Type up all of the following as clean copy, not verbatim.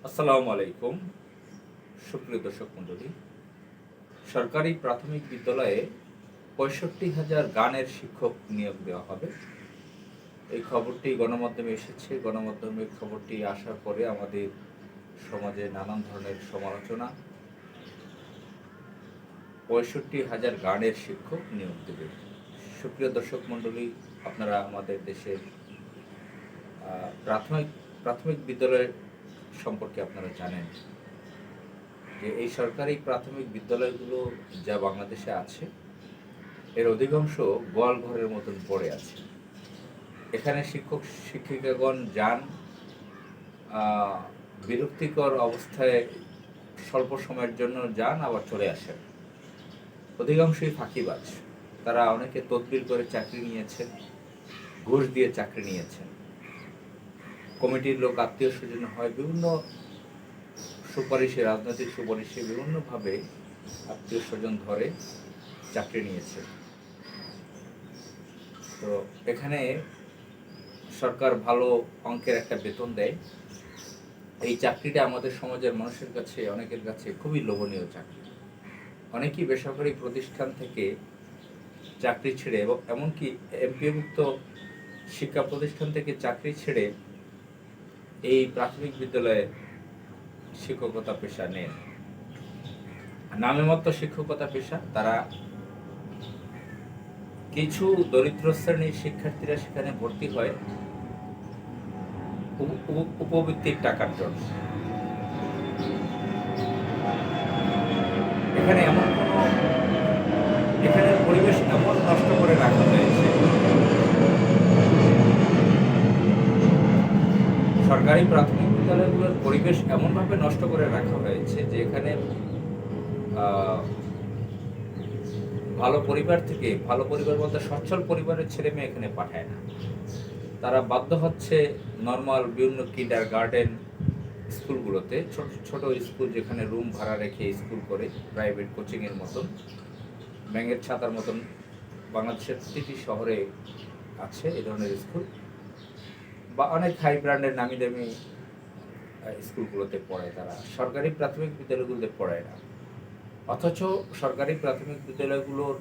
আসসালামু আলাইকুম। সুপ্রিয় দর্শক মণ্ডলী, সরকারি প্রাথমিক বিদ্যালয়ে ৬৫,০০০ গানের শিক্ষক নিয়োগ দেওয়া হবে। এই খবরটি গণমাধ্যমে এসেছে। গণমাধ্যমে খবরটি আসার পরে আমাদের সমাজে নানান ধরনের সমালোচনা। ৬৫,০০০ গানের শিক্ষক নিয়োগ দেবে। সুপ্রিয় দর্শক মণ্ডলী, আপনারা আমাদের দেশের প্রাথমিক প্রাথমিক বিদ্যালয় সম্পর্কে আপনারা জানেন যে এই সরকারি প্রাথমিক বিদ্যালয়গুলো যা বাংলাদেশে আছে এর অধিকাংশ গোয়ালঘরের মতন পড়ে আছে। এখানে শিক্ষক শিক্ষিকাগণ যান বিরক্তিকর অবস্থায় স্বল্প সময়ের জন্য যান, আবার চলে আসেন। অধিকাংশই ফাঁকিবাজ। তারা অনেকে তদবির করে চাকরি নিয়েছেন, ঘুষ দিয়ে চাকরি নিয়েছেন। কমিটির লোক আত্মীয় স্বজন হয়, বিভিন্ন সুপারিশে, রাজনৈতিক সুপারিশে বিভিন্নভাবে আত্মীয় স্বজন ধরে চাকরি নিয়েছে। তো এখানে সরকার ভালো অঙ্কের একটা বেতন দেয়। এই চাকরিটা আমাদের সমাজের মানুষের কাছে, অনেকের কাছে খুবই লোভনীয় চাকরি। অনেকেই বেসরকারি প্রতিষ্ঠান থেকে চাকরি ছেড়ে এবং এমনকি এমপিওভুক্ত শিক্ষা প্রতিষ্ঠান থেকে চাকরি ছেড়ে এই প্রাথমিক বিদ্যালয়ে শিক্ষকতা পেশা নেন। নামে মাত্র শিক্ষকতা পেশা। তারা কিছু দরিদ্র শ্রেণীর শিক্ষার্থীরা সেখানে ভর্তি হয় উপবৃত্তির টাকার জন্য। এখানে এমন কোনো এখানের পরিবেশ এমন নষ্ট করে রাখা হয়েছে, সরকারি প্রাথমিক বিদ্যালয়গুলোর পরিবেশ এমনভাবে নষ্ট করে রাখা হয়েছে যে এখানে ভালো পরিবার থেকে, ভালো পরিবার বলতে সচ্ছল পরিবারের ছেলে মেয়ে এখানে পাঠায় না। তারা বাধ্য হচ্ছে নর্মাল বিভিন্ন কিন্ডার গার্ডেন স্কুলগুলোতে, ছোট ছোট স্কুল যেখানে রুম ভাড়া রেখে স্কুল করে, প্রাইভেট কোচিংয়ের মতন, ব্যাঙের ছাতার মতন বাংলাদেশের প্রতিটি শহরে আছে এই ধরনের স্কুল, বা অনেক হাই ব্র্যান্ডের নামি দামি স্কুলগুলোতে পড়ায়। তারা সরকারি প্রাথমিক বিদ্যালয়গুলোতে পড়ায় না। অথচ সরকারি প্রাথমিক বিদ্যালয়গুলোর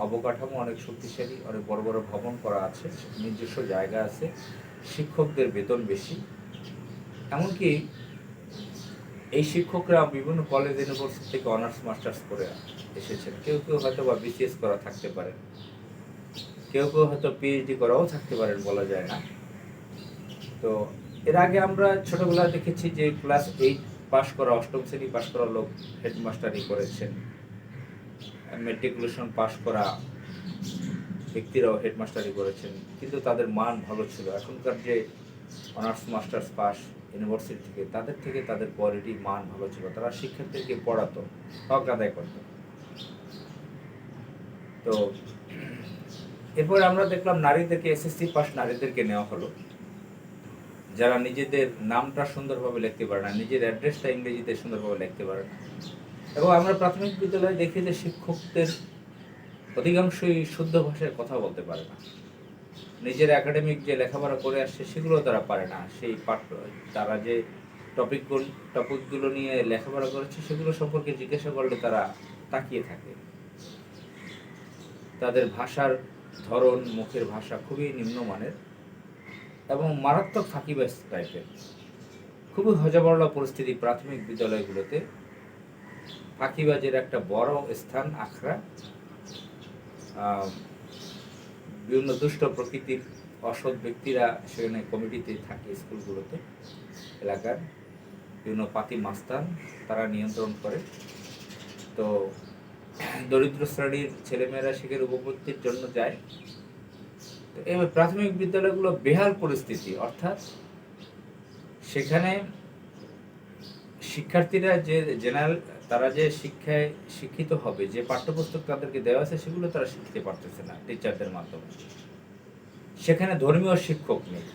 অবকাঠামো অনেক শক্তিশালী, অনেক বড় বড় ভবন করা আছে, নিজস্ব জায়গা আছে, শিক্ষকদের বেতন বেশি। এমনকি এই শিক্ষকরা বিভিন্ন কলেজ ইউনিভার্সিটি থেকে অনার্স মাস্টার্স করে এসেছেন। কেউ কেউ হয়তো বা বিসিএস করা থাকতে পারেন, কেউ কেউ হয়তো পিএইচডি করাও থাকতে পারেন, বলা যায় না। তো এর আগে আমরা ছোটবেলায় দেখেছি যে ক্লাস 8 পাশ করা, অষ্টম শ্রেণী পাশ করা লোক হেডমাস্টারি করেছেন। মেট্রিকুলেশন পাশ করা ব্যক্তিরাও হেডমাস্টারি করেছেন, কিন্তু তাদের মান ভালো ছিল। এখনকার যে অনার্স মাস্টার্স পাস ইউনিভার্সিটি থেকে তাদের কোয়ালিটি, মান ভালো ছিল। তারা শিক্ষার্থীকে পড়াতো, হক আদায় করত। তো এরপরে আমরা দেখলাম নারীদেরকে, এসএসসি পাস নারীদেরকে নেওয়া হলো, যারা নিজেদের নামটা সুন্দরভাবে লিখতে পারে না, নিজের অ্যাড্রেসটা ইংরেজিতে সুন্দরভাবে লিখতে পারে না। এবং আমরা প্রাথমিক বিদ্যালয়ে দেখি যে শিক্ষকদের অধিকাংশই শুদ্ধ ভাষায় কথা বলতে পারে না। নিজের একাডেমিক যে লেখাপড়া করে আসছে সেগুলো তারা পারে না। সেই তারা যে টপিকগুলো নিয়ে লেখাপড়া করেছে সেগুলো সম্পর্কে জিজ্ঞাসা করলে তারা তাকিয়ে থাকে। তাদের ভাষার ধরন, মুখের ভাষা খুবই নিম্নমানের এবং মারাত্মক ফাঁকিবাজ টাইপের। খুবই হজবরলা পরিস্থিতি প্রাথমিক বিদ্যালয়গুলোতে। ফাঁকিবাজের একটা বড় স্থান আখড়া। বিভিন্ন দুষ্ট প্রকৃতির অসৎ ব্যক্তিরা সেখানে কমিটিতে থাকে স্কুলগুলোতে, এলাকার বিভিন্ন পাতি মাস্তান তারা নিয়ন্ত্রণ করে। তো দরিদ্র শ্রেণীর ছেলেমেয়েরা সেখানে উপবৃত্তির জন্য যায়। তো এই প্রাথমিক বিদ্যালয়গুলো বেহাল পরিস্থিতি, অর্থাৎ সেখানে শিক্ষার্থীরা যে জেনারেল, তারা যে শিক্ষায় শিক্ষিত হবে, যে পাঠ্যপুস্তক তাদেরকে দেওয়া আছে সেগুলো তারা শিখতে পারতেছে না টিচারদের মাধ্যমে। সেখানে ধর্মীয় শিক্ষক নেই,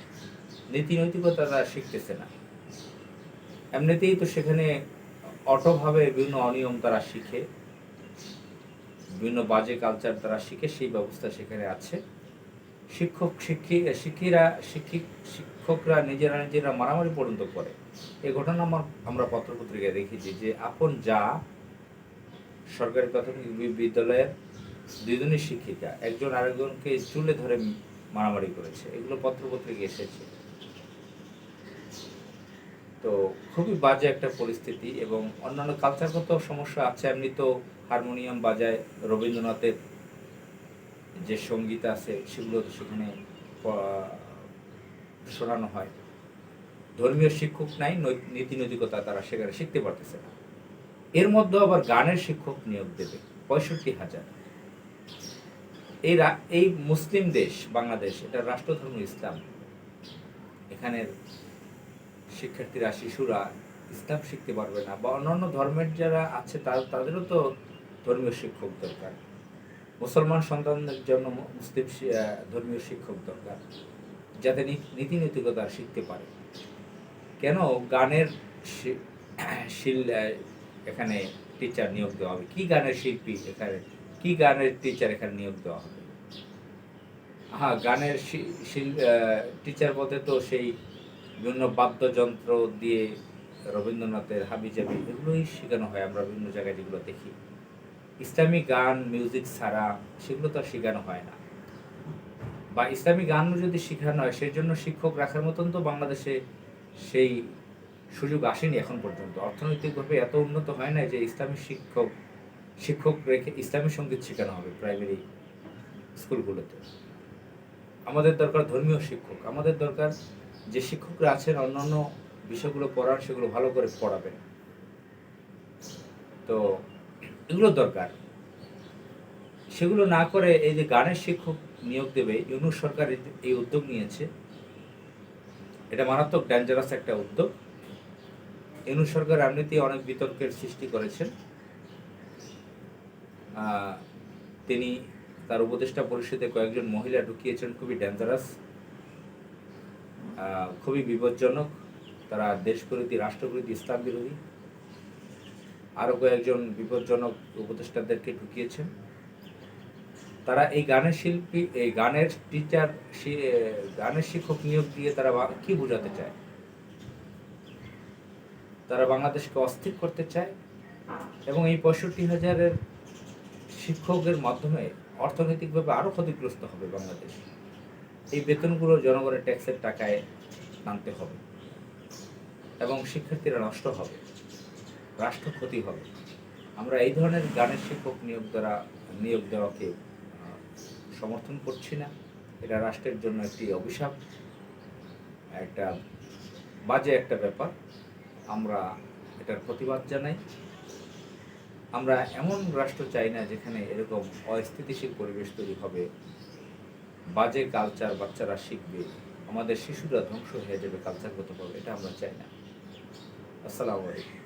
নীতি নৈতিকতা তারা শিখতেছে না। এমনিতেই তো সেখানে অটোভাবে বিভিন্ন অনিয়ম তারা শিখে, বিভিন্ন বাজে কালচার তারা শিখে, সেই ব্যবস্থা সেখানে আছে। শিক্ষকরা নিজেরা মারামারি পর্যন্ত করে। এই ঘটনা আমরা পত্রপত্রিকায় দেখেছি যে আপন যা সরকারি প্রাথমিক বিদ্যালয়ের দুজনই শিক্ষিকা একজন আরেকজনকে চুলে ধরে মারামারি করেছে, এগুলো পত্রপত্রিকায় এসেছে। তো খুবই বাজে একটা পরিস্থিতি, এবং অন্যান্য কালচারগত সমস্যা আছে। এমনি তো হারমোনিয়াম বাজায়, রবীন্দ্রনাথের যে সঙ্গীত আছে সেগুলো সেখানে শোনানো হয়। ধর্মীয় শিক্ষক নাই, নীতি নৈতিকতা তারা সেখানে শিখতে পারতেছে না। এর মধ্যে আবার গানের শিক্ষক নিয়োগ দেবে 65,000। এই মুসলিম দেশ বাংলাদেশ, এটা রাষ্ট্রধর্ম ইসলাম। এখানের শিক্ষার্থীরা, শিশুরা ইসলাম শিখতে পারবে না, বা অন্যান্য ধর্মের যারা আছে তাদেরও তো ধর্মীয় শিক্ষক দরকার। মুসলমান সন্তানদের জন্য মুসলিম ধর্মীয় শিক্ষক দরকার, যাতে নীতি নৈতিকতা শিখতে পারে। কেন গানের এখানে টিচার নিয়োগ দেওয়া হবে? কি গানের শিল্পী এখানে, কি গানের টিচার এখানে নিয়োগ দেওয়া হবে? হ্যাঁ, গানের টিচার বলতে তো সেই বিভিন্ন বাদ্যযন্ত্র দিয়ে রবীন্দ্রনাথের হাবিজাবি এগুলোই শেখানো হয়। আমরা বিভিন্ন জায়গায় যেগুলো দেখি, ইসলামী গান মিউজিক ছাড়া সেগুলো তো আর শেখানো হয় না। বা ইসলামী গানও যদি শেখানো হয়, সেই জন্য শিক্ষক রাখার মতন তো বাংলাদেশে সেই সুযোগ আসেনি এখন পর্যন্ত। অর্থনৈতিকভাবে এত উন্নত হয় না যে ইসলামী শিক্ষক রেখে ইসলামী সঙ্গীত শেখানো হবে প্রাইমারি স্কুলগুলোতে। আমাদের দরকার ধর্মীয় শিক্ষক, আমাদের দরকার যে শিক্ষকরা আছেন অন্যান্য বিষয়গুলো পড়ার, সেগুলো ভালো করে পড়াবেন। তো এগুলো দরকার। সেগুলো না করে এই যে গানের শিক্ষক নিয়োগ দেবে, ইউনূস সরকার এই উদ্যোগ নিয়েছে, এটা মারাত্মক ডেঞ্জারাস একটা উদ্যোগ। ইউনূস সরকার এমনিতেই অনেক বিতর্কের সৃষ্টি করেছেন। তিনি তার উপদেষ্টা পরিষদে কয়েকজন মহিলা ঢুকিয়েছেন, খুবই ডেঞ্জারাস, খুবই বিপজ্জনক। তারা দেশবিরোধী, রাষ্ট্রবিরোধী, ইসলাম বিরোধী। আরও কয়েকজন বিপজ্জনক উপদেষ্টাদেরকে ঢুকিয়েছেন। তারা এই গানের শিল্পী, এই গানের টিচার, গানের শিক্ষক নিয়োগ দিয়ে তারা কি বোঝাতে চায়? তারা বাংলাদেশকে অস্থির করতে চায়, এবং এই 65,000 শিক্ষকের মাধ্যমে অর্থনৈতিকভাবে আরও ক্ষতিগ্রস্ত হবে বাংলাদেশ। এই বেতনগুলো জনগণের ট্যাক্সের টাকায় আনতে হবে, এবং শিক্ষার্থীরা নষ্ট হবে, রাষ্ট্র ক্ষতি হবে। আমরা এই ধরনের গানের শিক্ষক নিয়োগ দেওয়াকে সমর্থন করছি না। এটা রাষ্ট্রের জন্য একটি অভিশাপ, একটা বাজে একটা ব্যাপার। আমরা এটার প্রতিবাদ জানাই। আমরা এমন রাষ্ট্র চাই না যেখানে এরকম অস্থিতিশীল পরিবেশ তৈরি হবে, বাজে কালচার বাচ্চারা শিখবে, আমাদের শিশুরা ধ্বংস হয়ে যাবে কালচারগতভাবে। এটা আমরা চাই না। আসসালামু আলাইকুম।